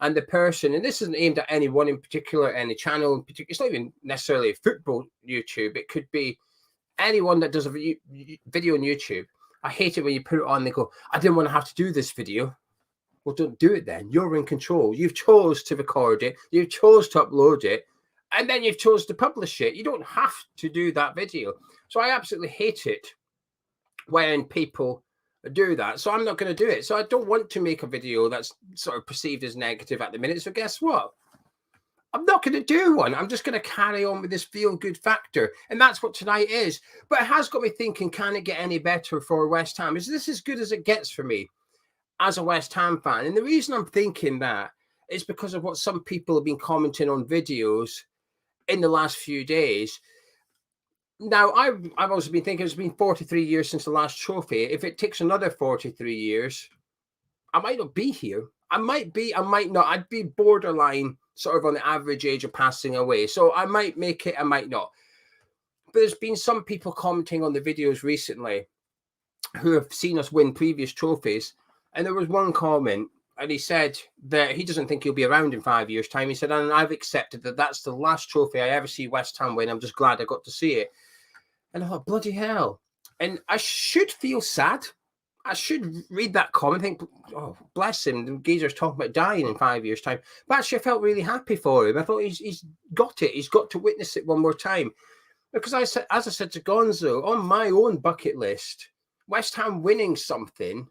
and the person, and this isn't aimed at anyone in particular, any channel in particular, it's not even necessarily football YouTube, it could be anyone that does a video on YouTube. I hate it when you put it on and they go, I didn't want to have to do this video. Well, don't do it then. You're in control. You've chose to record it. You've chose to upload it. And then you've chose to publish it. You don't have to do that video. So I absolutely hate it when people do that. So I'm not going to do it. So I don't want to make a video that's sort of perceived as negative at the minute. So guess what? I'm not going to do one. I'm just going to carry on with this feel-good factor. And that's what tonight is. But it has got me thinking, can it get any better for West Ham? Is this as good as it gets for me as a West Ham fan? And the reason I'm thinking that is because of what some people have been commenting on videos in the last few days. Now, I've also been thinking it's been 43 years since the last trophy. If it takes another 43 years, I might not be here. I might be, I might not. I'd be borderline sort of on the average age of passing away. So I might make it, I might not. But there's been some people commenting on the videos recently who have seen us win previous trophies. And there was one comment, and he said that he doesn't think he'll be around in 5 years' time. He said, and I've accepted that that's the last trophy I ever see West Ham win. I'm just glad I got to see it. And I thought, bloody hell. And I should feel sad. I should read that comment and think, oh, bless him. The geezer's talking about dying in 5 years' time. But actually, I felt really happy for him. I thought he's got it. He's got to witness it one more time. Because as I said to Gonzo, on my own bucket list, West Ham winning something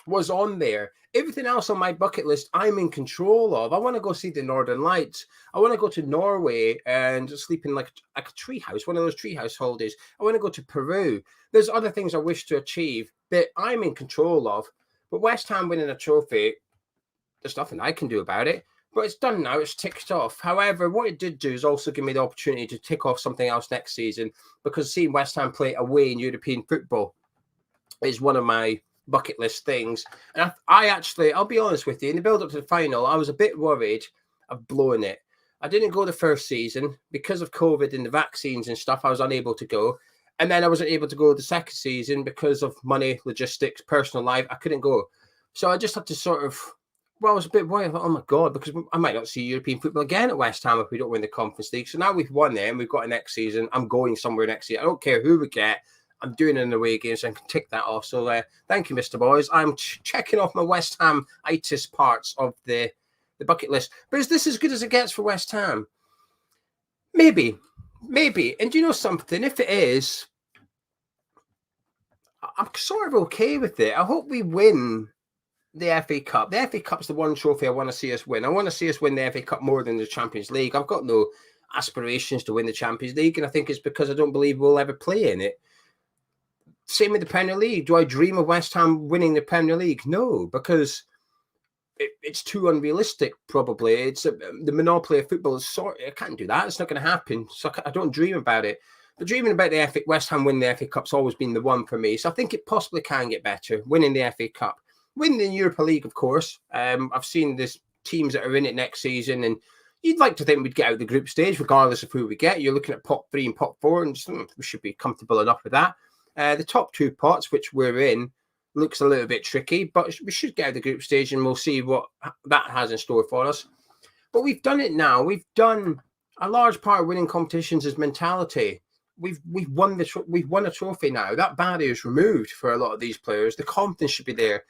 was on there. Everything else on my bucket list, I'm in control of. I want to go see the Northern Lights. I want to go to Norway and sleep in like a treehouse, one of those treehouse holidays. I want to go to Peru. There's other things I wish to achieve that I'm in control of. But West Ham winning a trophy, there's nothing I can do about it. But it's done now. It's ticked off. However, what it did do is also give me the opportunity to tick off something else next season, because seeing West Ham play away in European football is one of my bucket list things. And I actually, I'll be honest with you, in the build up to the final, I was a bit worried of blowing it. I didn't go the first season because of COVID and the vaccines and stuff. I was unable to go. And then I wasn't able to go the second season because of money, logistics, personal life. I couldn't go. So I just had to sort of, well, I was a bit worried. I thought, oh my God, because I might not see European football again at West Ham if we don't win the Conference League. So now we've won there and we've got a next season. I'm going somewhere next year. I don't care who we get. I'm doing an away game, so I can tick that off. So thank you, Mr. Boys. I'm checking off my West Ham-itis parts of the bucket list. But is this as good as it gets for West Ham? Maybe. And do you know something? If it is, I'm sort of okay with it. I hope we win the FA Cup. The FA Cup's the one trophy I want to see us win. I want to see us win the FA Cup more than the Champions League. I've got no aspirations to win the Champions League, and I think it's because I don't believe we'll ever play in it. Same with the Premier League. Do I dream of West Ham winning the Premier League? No, because it's too unrealistic, probably. It's the monopoly of football is I can't do that. It's not going to happen. So I don't dream about it. But dreaming about the West Ham winning the FA Cup's always been the one for me. So I think it possibly can get better, winning the FA Cup. Winning the Europa League, of course. I've seen there's teams that are in it next season, and you'd like to think we'd get out of the group stage, regardless of who we get. You're looking at pot 3 and pot 4, and we should be comfortable enough with that. The top 2 pots, which we're in, looks a little bit tricky, but we should get out of the group stage and we'll see what that has in store for us. But we've done it now. We've done a large part of winning competitions is mentality. We've won a trophy now. That barrier is removed for a lot of these players. The confidence should be there.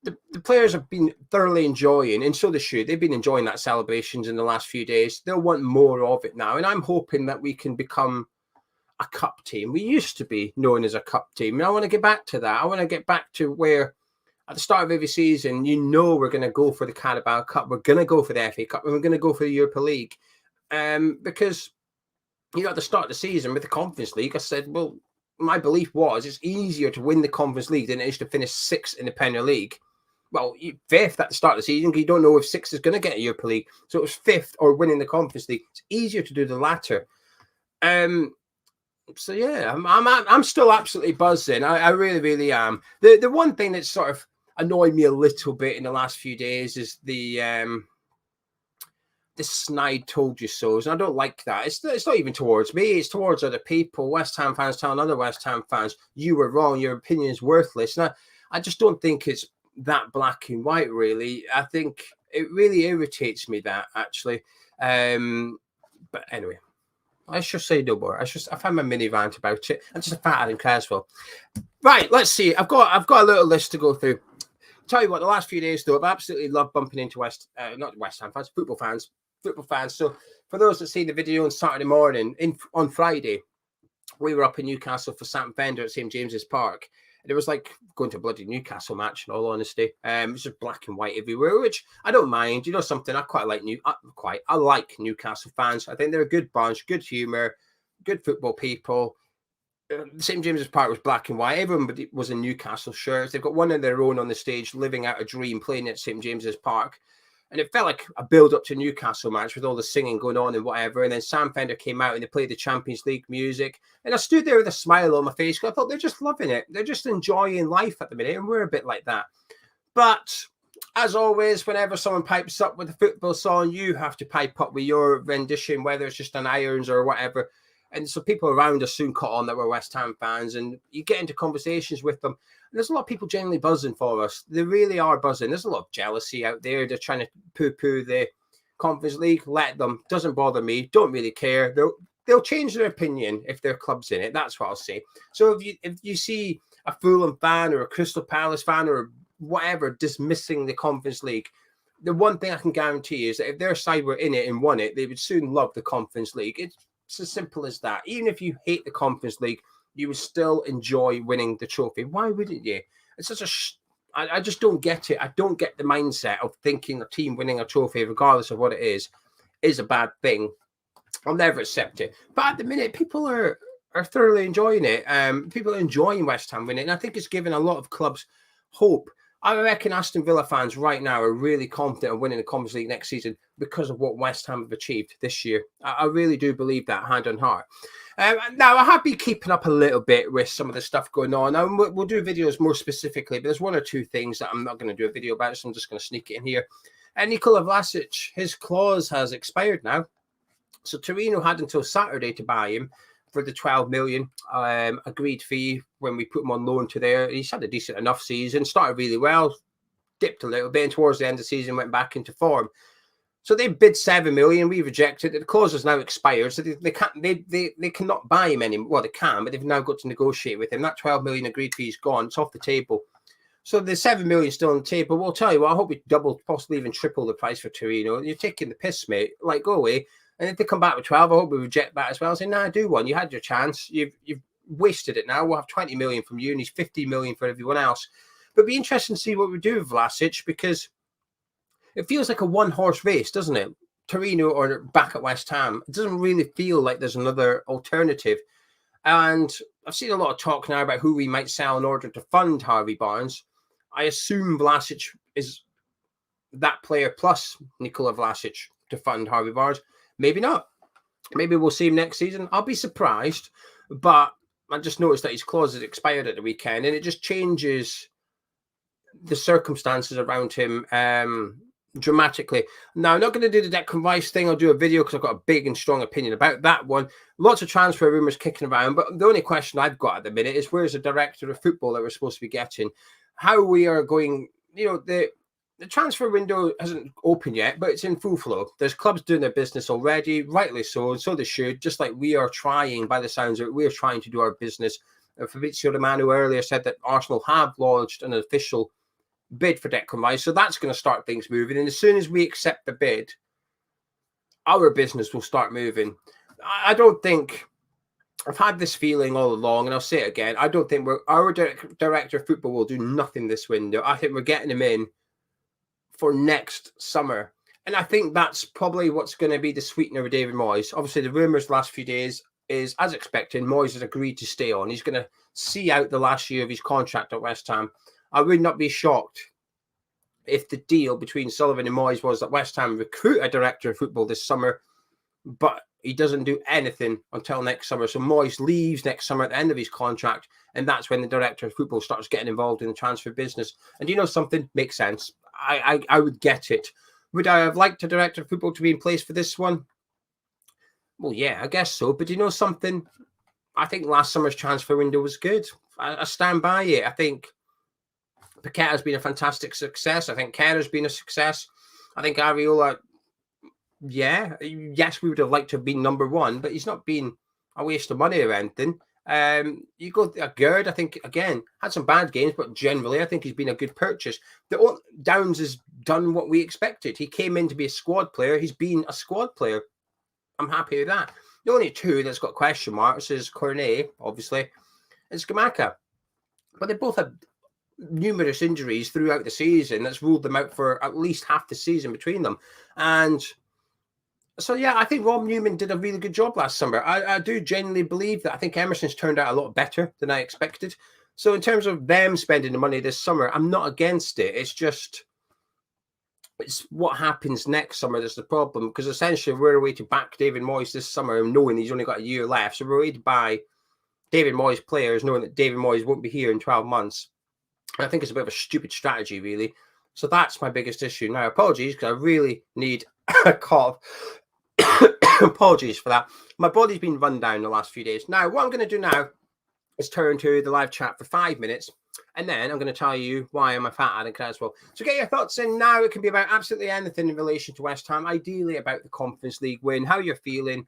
The players have been thoroughly enjoying, and so they should. They've been enjoying that celebrations in the last few days. They'll want more of it now, and I'm hoping that we can become a cup team. We used to be known as a cup team. And I want to get back to that. I want to get back to where at the start of every season, we're going to go for the Carabao Cup. We're going to go for the FA Cup. And we're going to go for the Europa League. Because, at the start of the season with the Conference League, I said, well, my belief was it's easier to win the Conference League than it is to finish 6th in the Premier League. Well, 5th at the start of the season, because you don't know if 6th is going to get a Europa League. So it was 5th or winning the Conference League. It's easier to do the latter. So yeah, I'm still absolutely buzzing. I really, really am. The one thing that sort of annoyed me a little bit in the last few days is the snide told you so's, and I don't like that. It's not even towards me, it's towards other people. West Ham fans telling other West Ham fans, you were wrong, your opinion is worthless. And I just don't think it's that black and white, really. I think it really irritates me, that, actually. But anyway, I should say no more. I found my mini rant about it. I'm just a fat Adam Creswell. Right, let's see. I've got a little list to go through. Tell you what, the last few days, though, I've absolutely loved bumping into not West Ham fans, football fans. So for those that see the video on Saturday morning, on Friday, we were up in Newcastle for Sam Fender at St James's Park. And it was like going to a bloody Newcastle match, in all honesty. It's just black and white everywhere, which I don't mind. You know something? I quite like I like Newcastle fans. I think they're a good bunch, good humour, good football people. St James's Park was black and white. Everyone was in Newcastle shirts. They've got one of their own on the stage, living out a dream, playing at St James's Park. And it felt like a build-up to Newcastle match with all the singing going on and whatever. And then Sam Fender came out and they played the Champions League music. And I stood there with a smile on my face because I thought they're just loving it. They're just enjoying life at the minute. And we're a bit like that. But as always, whenever someone pipes up with a football song, you have to pipe up with your rendition, whether it's just an Irons or whatever. And so people around us soon caught on that we're West Ham fans, and you get into conversations with them. And there's a lot of people generally buzzing for us. They really are buzzing. There's a lot of jealousy out there. They're trying to poo-poo the Conference League. Let them. Doesn't bother me. Don't really care. They'll change their opinion if their club's in it. That's what I'll say. So if you see a Fulham fan or a Crystal Palace fan or whatever dismissing the Conference League, the one thing I can guarantee is that if their side were in it and won it, they would soon love the Conference League. It's as simple as that. Even if you hate the Conference League, you would still enjoy winning the trophy. Why wouldn't you? It's such I just don't get it. I don't get the mindset of thinking a team winning a trophy, regardless of what it is a bad thing. I'll never accept it. But at the minute, people are thoroughly enjoying it. People are enjoying West Ham winning, and I think it's given a lot of clubs hope. I reckon Aston Villa fans right now are really confident of winning the Conference League next season because of what West Ham have achieved this year. I really do believe that, hand on heart. Now, I have been keeping up a little bit with some of the stuff going on. And we'll do videos more specifically, but there's one or two things that I'm not going to do a video about, so I'm just going to sneak it in here. And Nikola Vlasic, his clause has expired now. So Torino had until Saturday to buy him for the 12 million agreed fee when we put him on loan to there. He's had a decent enough season, started really well, dipped a little bit, and towards the end of the season went back into form. So they bid 7 million, we rejected it. The clause has now expired, so they cannot buy him anymore. Well, they can, but they've now got to negotiate with him. That 12 million agreed fee is gone, it's off the table. So the 7 million is still on the table. We'll tell you what, I hope we double, possibly even triple the price for Torino. You're taking the piss, mate. Like, go away. And if they come back with 12, I hope we reject that as well. Say, no, do one. You had your chance. You've wasted it now. We'll have 20 million from you, and he's 50 million for everyone else. But it'd be interesting to see what we do with Vlasic, because it feels like a one-horse race, doesn't it? Torino or back at West Ham. It doesn't really feel like there's another alternative. And I've seen a lot of talk now about who we might sell in order to fund Harvey Barnes. I assume Vlasic is that player plus Nikola Vlasic to fund Harvey Barnes. Maybe not. Maybe we'll see him next season. I'll be surprised. But I just noticed that his clause has expired at the weekend, and it just changes the circumstances around him dramatically. Now, I'm not going to do the Declan Rice thing. I'll do a video because I've got a big and strong opinion about that one. Lots of transfer rumours kicking around, but the only question I've got at the minute is where's the director of football that we're supposed to be getting? How we are going, the transfer window hasn't opened yet, but it's in full flow. There's clubs doing their business already, rightly so, and so they should, just like we are trying, by the sounds of it, we are trying to do our business. Fabrizio Romano earlier said that Arsenal have launched an official bid for Declan Rice, so that's going to start things moving. And as soon as we accept the bid, our business will start moving. I don't think, I've had this feeling all along, and I'll say it again, I don't think our director of football will do nothing this window. I think we're getting him in for next summer. And I think that's probably what's going to be the sweetener with David Moyes. Obviously, the rumours the last few days is, as expected, Moyes has agreed to stay on. He's going to see out the last year of his contract at West Ham. I would not be shocked if the deal between Sullivan and Moyes was that West Ham recruit a director of football this summer, but he doesn't do anything until next summer. So Moyes leaves next summer at the end of his contract, and that's when the director of football starts getting involved in the transfer business. And you know something? Makes sense. I would get it. Would I have liked a director of football to be in place for this one? Well, yeah, I guess so. But you know something? I think last summer's transfer window was good. I stand by it. I think Paqueta's been a fantastic success. I think Kerr's been a success. I think Areola, yes, we would have liked to have been number one, but he's not been a waste of money or anything. You go Gerd, I think, again, had some bad games, but generally, I think he's been a good purchase. Downs has done what we expected. He came in to be a squad player. He's been a squad player. I'm happy with that. The only two that's got question marks is Cornet, obviously, and Scamacca. But they both had numerous injuries throughout the season that's ruled them out for at least half the season between them. And so, yeah, I think Rob Newman did a really good job last summer. I do genuinely believe that. I think Emerson's turned out a lot better than I expected. So in terms of them spending the money this summer, I'm not against it. It's what happens next summer that's the problem, because essentially we're away to back David Moyes this summer, knowing he's only got a year left. So we're away to buy David Moyes players, knowing that David Moyes won't be here in 12 months. I think it's a bit of a stupid strategy, really. So that's my biggest issue. Now, apologies, because I really need a cough. Apologies for that. My body's been run down the last few days. Now, what I'm going to do now is turn to the live chat for 5 minutes, and then I'm going to tell you why I'm a fat addict as well. So get your thoughts in now. It can be about absolutely anything in relation to West Ham, ideally about the Conference League win, how you're feeling.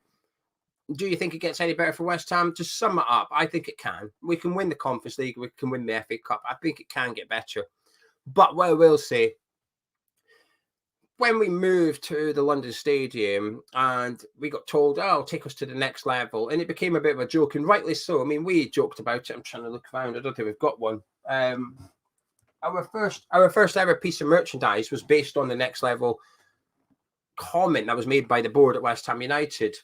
Do you think it gets any better for West Ham? Just sum it up. I think it can. We can win the Conference League. We can win the FA Cup. I think it can get better. But what I will say, when we moved to the London Stadium and we got told, oh, take us to the next level, and it became a bit of a joke, and rightly so. I mean, we joked about it. I'm trying to look around. I don't think we've got one. Our first ever piece of merchandise was based on the next level comment that was made by the board at West Ham United.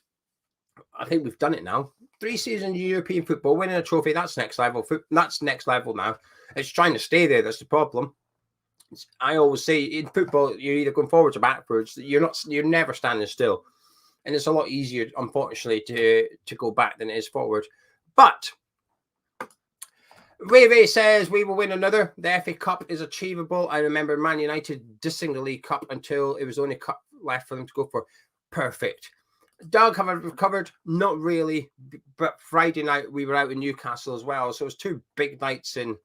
I think we've done it now. 3 seasons of European football, winning a trophy, that's next level. That's next level now. It's trying to stay there. That's the problem. I always say in football, you're either going forwards or backwards. You're never standing still. And it's a lot easier, unfortunately, to go back than it is forward. But Ray says we will win another. The FA Cup is achievable. I remember Man United dissing the League Cup until it was only cup left for them to go for. Perfect. Doug, have I recovered? Not really. But Friday night, we were out in Newcastle as well. So it was 2 big nights in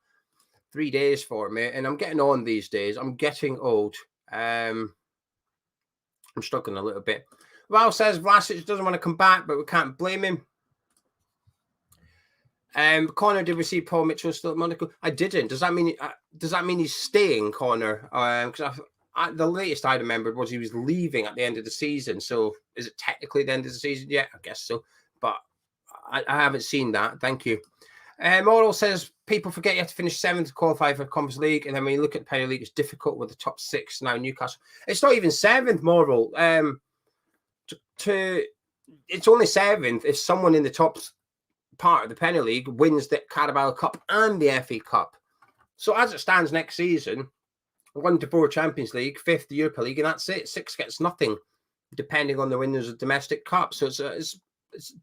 3 days for me. And I'm getting on these days. I'm getting old. I'm struggling a little bit. Val says Vlasic doesn't want to come back, but we can't blame him. Connor, did we see Paul Mitchell still at Monaco? I didn't. Does that mean he's staying, Connor? Because the latest I remembered was he was leaving at the end of the season. So is it technically the end of the season? Yeah, I guess so. But I haven't seen that. Thank you. Moral says people forget you have to finish 7th to qualify for the Conference League. And then when you look at the Premier League, it's difficult with the top 6 now. Newcastle. It's not even 7th, Moral. It's only 7th if someone in the top part of the Premier League wins the Carabao Cup and the FA Cup. So as it stands next season, 1 to 4 Champions League, 5th the Europa League, and that's it. 6 gets nothing, depending on the winners of domestic cup. So it's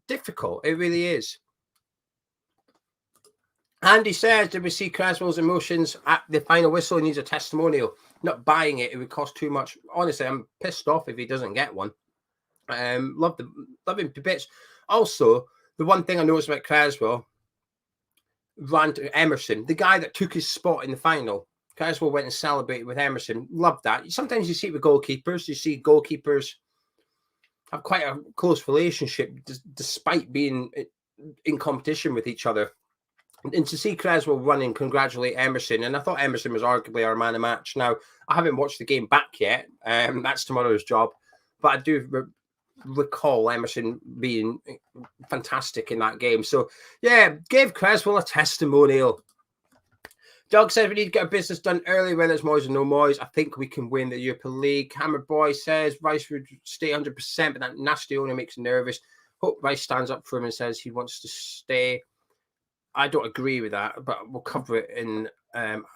difficult. It really is. Andy says, did we see Creswell's emotions at the final whistle? He needs a testimonial. Not buying it. It would cost too much. Honestly, I'm pissed off if he doesn't get one. Love him to bits. Also, the one thing I noticed about Creswell, ran to Emerson, the guy that took his spot in the final. Creswell went and celebrated with Emerson. Love that. Sometimes you see it with goalkeepers. You see goalkeepers have quite a close relationship despite being in competition with each other. And to see Creswell run and congratulate Emerson, and I thought Emerson was arguably our man of match. Now, I haven't watched the game back yet. That's tomorrow's job. But I do recall Emerson being fantastic in that game. So, yeah, give Creswell a testimonial. Doug says we need to get our business done early, whether it's Moyes or no Moyes. I think we can win the Europa League. Hammer Boy says Rice would stay 100%, but that nasty owner makes him nervous. Hope Rice stands up for him and says he wants to stay. I don't agree with that, but we'll cover it in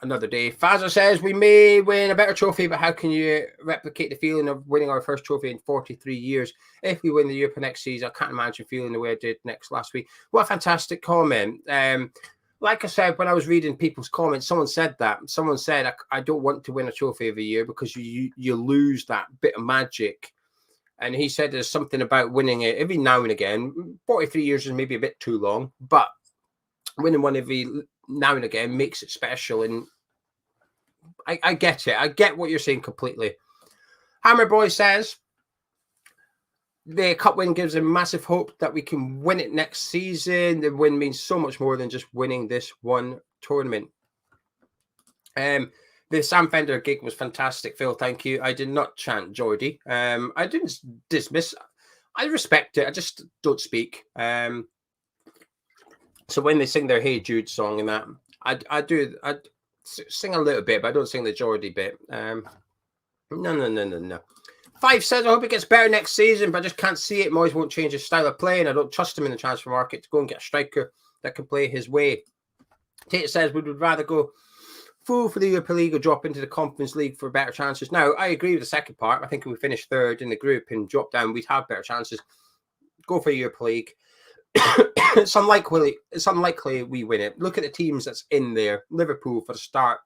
another day. Fazza says we may win a better trophy, but how can you replicate the feeling of winning our first trophy in 43 years? If we win the Europa next season, I can't imagine feeling the way I did last week. What a fantastic comment. Like I said, when I was reading people's comments, someone said that. Someone said, I don't want to win a trophy every year because you lose that bit of magic. And he said there's something about winning it every now and again. 43 years is maybe a bit too long, but winning one every now and again makes it special. And I get it. I get what you're saying completely. Hammer Boy says the cup win gives him massive hope that we can win it next season. The win means so much more than just winning this one tournament. The Sam Fender gig was fantastic, Phil. Thank you. I did not chant Geordie. I didn't dismiss. I respect it. I just don't speak. So when they sing their Hey Jude song and that, I sing a little bit, but I don't sing the Geordie bit. No. 5 says, I hope it gets better next season, but I just can't see it. Moyes won't change his style of play, and I don't trust him in the transfer market to go and get a striker that can play his way. Tate says, we would rather go full for the Europa League or drop into the Conference League for better chances. Now, I agree with the second part. I think if we finish third in the group and drop down, we'd have better chances. Go for Europa League. It's unlikely we win it. Look at the teams that's in there. Liverpool for the start.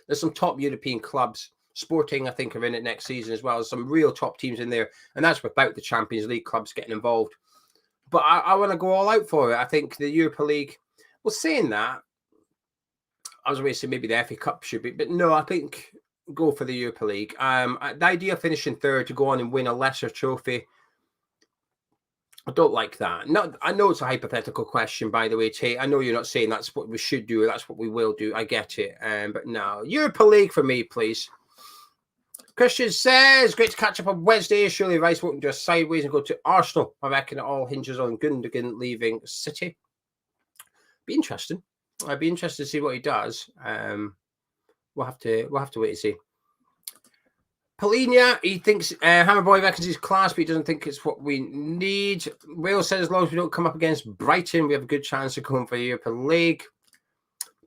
There's some top European clubs. Sporting, I think, are in it next season as well. There's some real top teams in there, and that's without the Champions League clubs getting involved. But I want to go all out for it. I think the Europa League, well, saying that, I was going to say maybe the FA Cup should be, but no, I think go for the Europa League. The idea of finishing third to go on and win a lesser trophy, I don't like that. No, I know it's a hypothetical question, by the way, Tate. I know you're not saying that's what we should do, or that's what we will do. I get it. But no, Europa League for me, please. Christian says, great to catch up on Wednesday. Surely Rice won't do a sideways and go to Arsenal. I reckon it all hinges on Gundogan leaving City. Be interesting. I'd be interested to see what he does. We'll have to wait and see. Polina, he thinks Hammer Boy reckons he's class, but he doesn't think it's what we need. Wales says as long as we don't come up against Brighton, we have a good chance of going for the Europa League.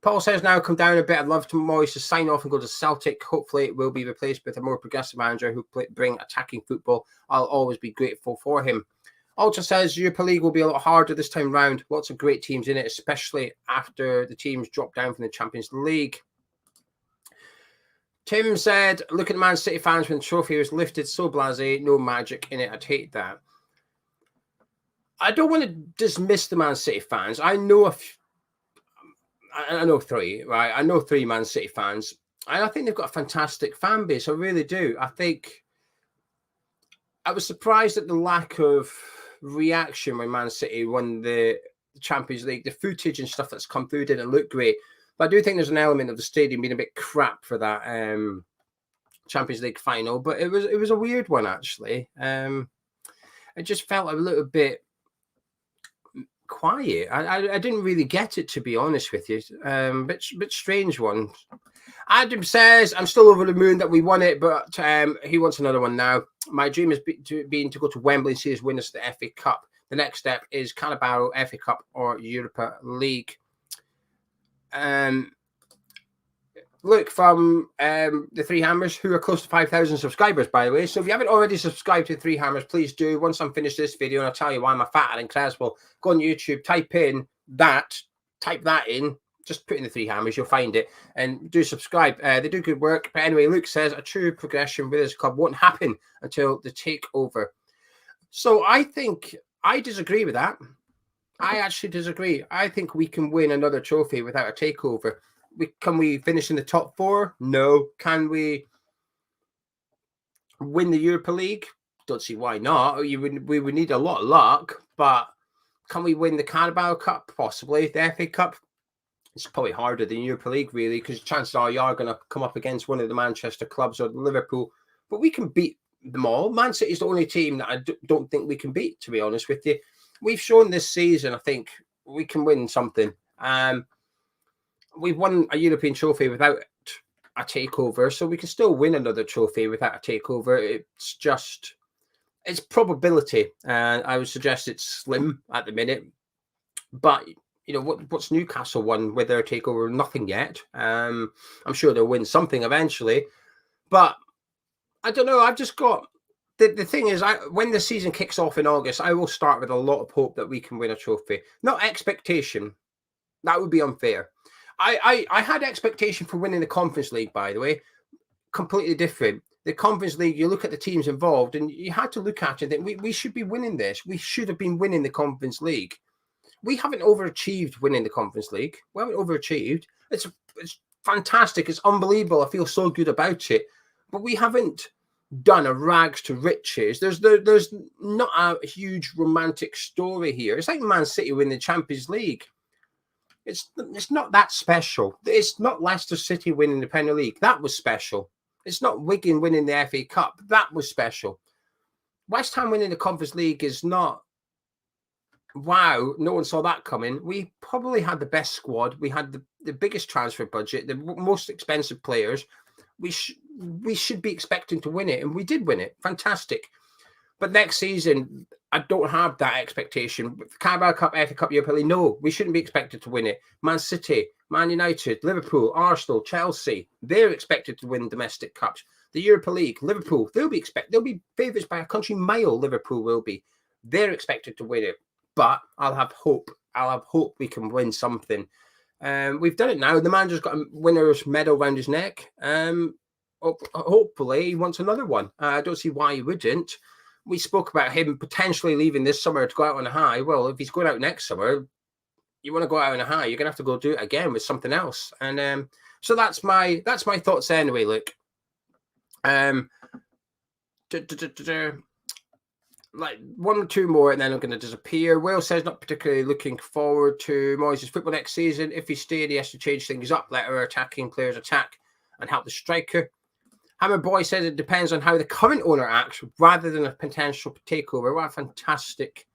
Paul says now come down a bit. I'd love to Moyes to sign off and go to Celtic. Hopefully it will be replaced with a more progressive manager who bring attacking football. I'll always be grateful for him. Ultra says Europa League will be a lot harder this time round. Lots of great teams in it, especially after the teams drop down from the Champions League. Tim said, look at Man City fans when the trophy was lifted. So blasé, no magic in it. I'd hate that. I don't want to dismiss the Man City fans. I know three, right? I know 3 Man City fans. And I think they've got a fantastic fan base. I really do. I think I was surprised at the lack of reaction when Man City won the Champions League. The footage and stuff that's come through didn't look great. But I do think there's an element of the stadium being a bit crap for that Champions League final. But it was a weird one, actually. It just felt a little bit quiet. I didn't really get it, to be honest with you. Bit strange one. Adam says, I'm still over the moon that we won it, but he wants another one now. My dream has been to go to Wembley and see us win us the FA Cup. The next step is Carabao, FA Cup, or Europa League. Look, from the Three Hammers, who are close to 5,000 subscribers, by the way. So if you haven't already subscribed to the Three Hammers, please do. Once I'm finished this video, and I'll tell you why I'm fat and incredible, go on YouTube, type that in, just put in the Three Hammers, you'll find it, and do subscribe. They do good work. But anyway, Luke says a true progression with this club won't happen until the takeover. So I think I disagree with that. I actually disagree. I think we can win another trophy without a takeover. Can we finish in the top 4? No. Can we win the Europa League? Don't see why not. We would need a lot of luck, but can we win the Carabao Cup? Possibly. The FA Cup? It's probably harder than Europa League, really, because chances are you are going to come up against one of the Manchester clubs or Liverpool, but we can beat them all. Man City is the only team that I don't think we can beat, to be honest with you. We've shown this season, I think, we can win something. We've won a European trophy without a takeover, so we can still win another trophy without a takeover. It's probability, and I would suggest it's slim at the minute. But you know what's Newcastle won with their takeover? Nothing yet. I'm sure they'll win something eventually, but I don't know. I've just got the thing is, when the season kicks off in August, I will start with a lot of hope that we can win a trophy. Not expectation. That would be unfair. I had expectation for winning the Conference League, by the way. Completely different. The Conference League, you look at the teams involved, and you had to look at it and think, we should be winning this. We should have been winning the Conference League. We haven't overachieved winning the Conference League. We haven't overachieved. It's fantastic. It's unbelievable. I feel so good about it. But we haven't done a rags to riches. There's not a huge romantic story here. It's like Man City winning the Champions League. It's not that special. It's not Leicester City winning the Premier League. That was special. It's not Wigan winning the FA Cup. That was special. West Ham winning the Conference League is not, wow, no one saw that coming. We probably had the best squad. We had the biggest transfer budget, the most expensive players. We should be expecting to win it, and we did win it. Fantastic. But next season, I don't have that expectation. Carabao Cup, FA Cup, Europa League, no, we shouldn't be expected to win it. Man City, Man United, Liverpool, Arsenal, Chelsea, they're expected to win domestic cups. The Europa League, Liverpool, they'll be favourites by a country mile. Liverpool will be. They're expected to win it. But I'll have hope. I'll have hope we can win something. We've done it now. The manager's got a winner's medal around his neck. Hopefully he wants another one. I don't see why he wouldn't. We spoke about him potentially leaving this summer to go out on a high. Well, if he's going out next summer, you want to go out on a high, you're going to have to go do it again with something else. And so that's my thoughts anyway, look. Like one or two more and then I'm going to disappear. Will says not particularly looking forward to Moyes' football next season. If he stayed, he has to change things up, let our attacking players attack and help the striker. Hammer Boy says it depends on how the current owner acts rather than a potential takeover. What a fantastic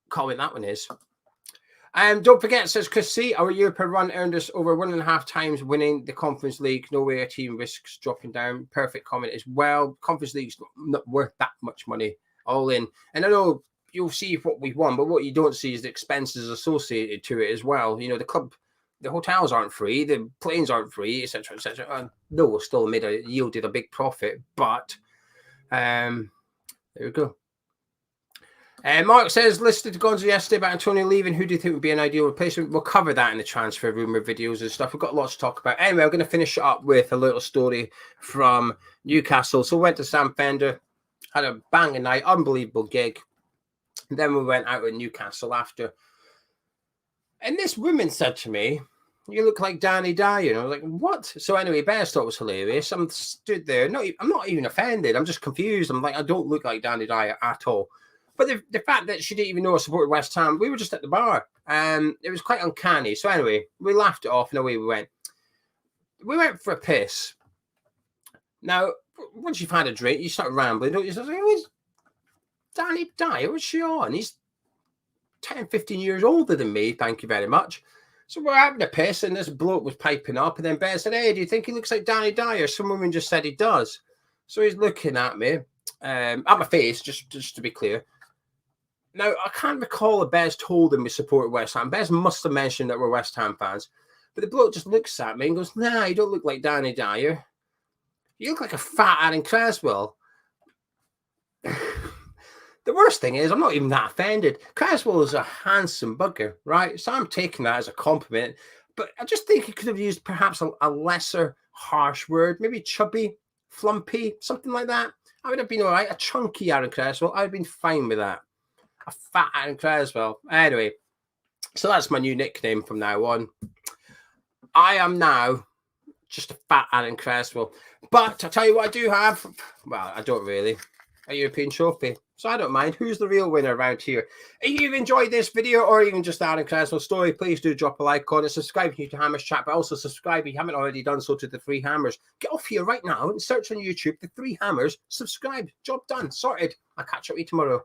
comment that one is. Don't forget, says Chris C, our Europa run earned us over 1.5 times winning the Conference League. No way a team risks dropping down. Perfect comment as well. Conference League's not worth that much money all in. And I know you'll see what we've won, but what you don't see is the expenses associated to it as well. You know, the club, the hotels aren't free, the planes aren't free, etc., etc. No, we still yielded a big profit, but there we go. Mark says, listed to Gonzo yesterday about Antonio leaving. Who do you think would be an ideal replacement? We'll cover that in the transfer rumour videos and stuff. We've got lots to talk about. Anyway, I'm going to finish up with a little story from Newcastle. So we went to Sam Fender, had a banging night, unbelievable gig. And then we went out at Newcastle after. And this woman said to me, "You look like Danny Dyer." And I was like, "What?" So anyway, Bears thought it was hilarious. I'm stood there. I'm not even offended. I'm just confused. I'm like, I don't look like Danny Dyer at all. But the fact that she didn't even know I supported West Ham, we were just at the bar. It was quite uncanny. So anyway, we laughed it off and away we went. We went for a piss. Now, once you've had a drink, you start rambling, don't you? So I was like, "Who's Danny Dyer? What's she on?" He's 10, 15 years older than me, thank you very much. So we're having a piss and this bloke was piping up. And then Bear said, "Hey, do you think he looks like Danny Dyer?" Some woman just said he does. So he's looking at me, at my face, just to be clear. Now, I can't recall if Bez told him we supported West Ham. Bez must have mentioned that we're West Ham fans. But the bloke just looks at me and goes, "Nah, you don't look like Danny Dyer. You look like a fat Aaron Cresswell." The worst thing is, I'm not even that offended. Cresswell is a handsome bugger, right? So I'm taking that as a compliment. But I just think he could have used perhaps a lesser harsh word, maybe chubby, flumpy, something like that. I would have been all right. A chunky Aaron Cresswell, I'd have been fine with that. A fat Aaron Cresswell. Anyway, so that's my new nickname from now on. I am now just a fat Aaron Cresswell. But I'll tell you what I do have. Well, I don't really. A European trophy. So I don't mind. Who's the real winner around here? If you've enjoyed this video or even just Aaron Cresswell's story, please do drop a like on it. Subscribe to Hammers Chat, but also subscribe if you haven't already done so to the Three Hammers. Get off here right now and search on YouTube, the Three Hammers. Subscribe. Job done. Sorted. I'll catch up with you tomorrow.